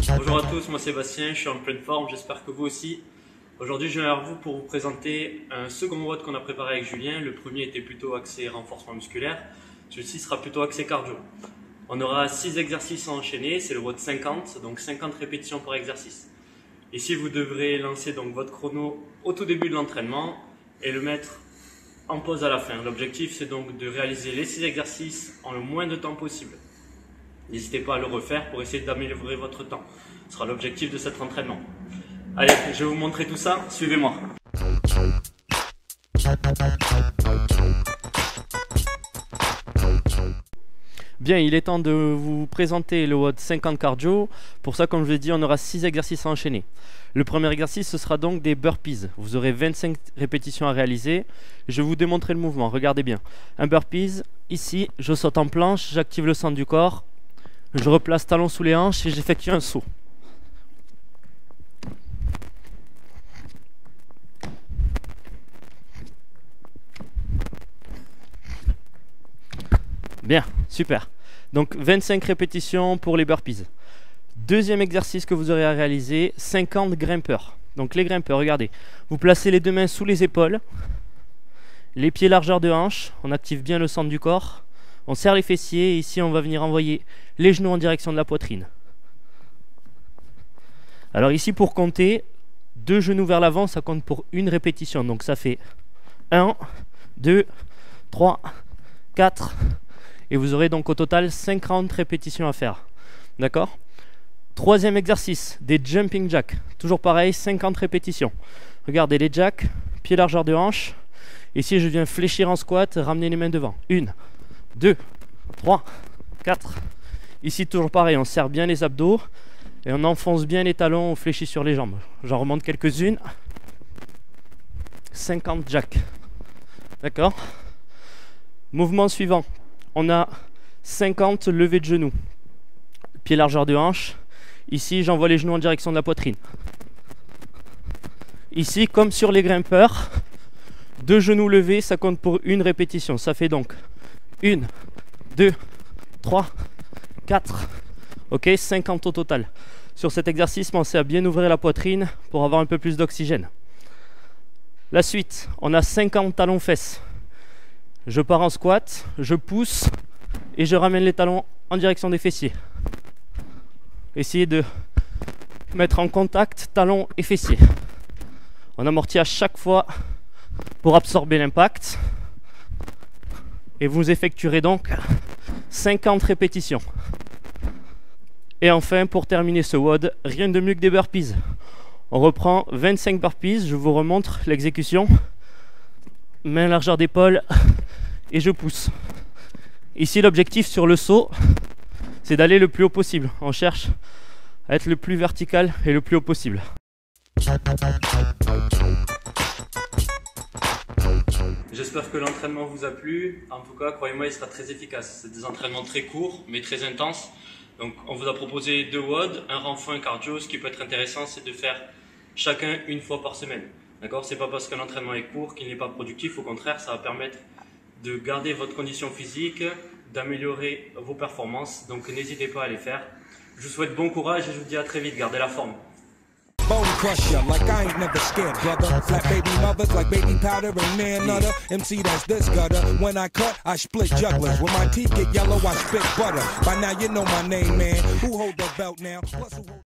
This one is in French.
Bonjour à tous, moi Sébastien, je suis en pleine forme, j'espère que vous aussi. Aujourd'hui je viens vers vous pour vous présenter un second WOD qu'on a préparé avec Julien. Le premier était plutôt axé renforcement musculaire, celui-ci sera plutôt axé cardio. On aura 6 exercices à enchaîner, c'est le WOD 50, donc 50 répétitions par exercice. Ici vous devrez lancer donc votre chrono au tout début de l'entraînement et le mettre en pause à la fin. L'objectif c'est donc de réaliser les 6 exercices en le moins de temps possible. N'hésitez pas à le refaire pour essayer d'améliorer votre temps. Ce sera l'objectif de cet entraînement. Allez, je vais vous montrer tout ça, suivez-moi. Bien, il est temps de vous présenter le WOD 50 cardio. Pour ça, comme je l'ai dit, on aura 6 exercices à enchaîner. Le premier exercice, ce sera donc des burpees. Vous aurez 25 répétitions à réaliser. Je vais vous démontrer le mouvement, regardez bien. Un burpees, ici, je saute en planche, j'active le centre du corps. Je replace talon sous les hanches et j'effectue un saut. Bien, super. Donc 25 répétitions pour les burpees. Deuxième exercice que vous aurez à réaliser, 50 grimpeurs. Donc les grimpeurs, regardez. Vous placez les deux mains sous les épaules, les pieds largeur de hanche, on active bien le centre du corps. On serre les fessiers et ici on va venir envoyer les genoux en direction de la poitrine. Alors ici pour compter, 2 genoux vers l'avant, ça compte pour une répétition. Donc ça fait 1, 2, 3, 4 et vous aurez donc au total 50 répétitions à faire. D'accord? Troisième exercice, des jumping jacks. Toujours pareil, 50 répétitions. Regardez les jacks, pieds largeur de hanche. Ici je viens fléchir en squat, ramener les mains devant. 1, 2, 3, 4. Ici toujours pareil, on serre bien les abdos et on enfonce bien les talons, on fléchit sur les jambes. J'en remonte quelques-unes. 50 jacks. D'accord? Mouvement suivant. On a 50 levées de genoux. Pied largeur de hanche. Ici j'envoie les genoux en direction de la poitrine. Ici comme sur les grimpeurs, 2 genoux levés, ça compte pour une répétition. Ça fait donc 1, 2, 3, 4, ok, 50 au total. Sur cet exercice, pensez à bien ouvrir la poitrine pour avoir un peu plus d'oxygène. La suite, on a 50 talons fesses. Je pars en squat, je pousse et je ramène les talons en direction des fessiers. Essayez de mettre en contact talons et fessiers. On amortit à chaque fois pour absorber l'impact. Et vous effectuerez donc 50 répétitions. Et enfin, pour terminer ce WOD, rien de mieux que des burpees. On reprend 25 burpees, je vous remontre l'exécution. Main largeur d'épaule et je pousse. Ici, l'objectif sur le saut, c'est d'aller le plus haut possible. On cherche à être le plus vertical et le plus haut possible. J'espère que l'entraînement vous a plu. En tout cas, croyez-moi, il sera très efficace. C'est des entraînements très courts, mais très intenses. Donc, on vous a proposé 2 WOD, un renfort, un cardio. Ce qui peut être intéressant, c'est de faire chacun une fois par semaine. D'accord? C'est pas parce que l'entraînement est court qu'il n'est pas productif. Au contraire, ça va permettre de garder votre condition physique, d'améliorer vos performances. Donc, n'hésitez pas à les faire. Je vous souhaite bon courage et je vous dis à très vite. Gardez la forme. Bone crusher, like I ain't never scared, brother. Flat baby mothers, like baby powder and man nutter. MC, that's this gutter. When I cut, I split jugglers. When my teeth get yellow, I spit butter. By now you know my name, man. Who hold the belt now? Plus who hold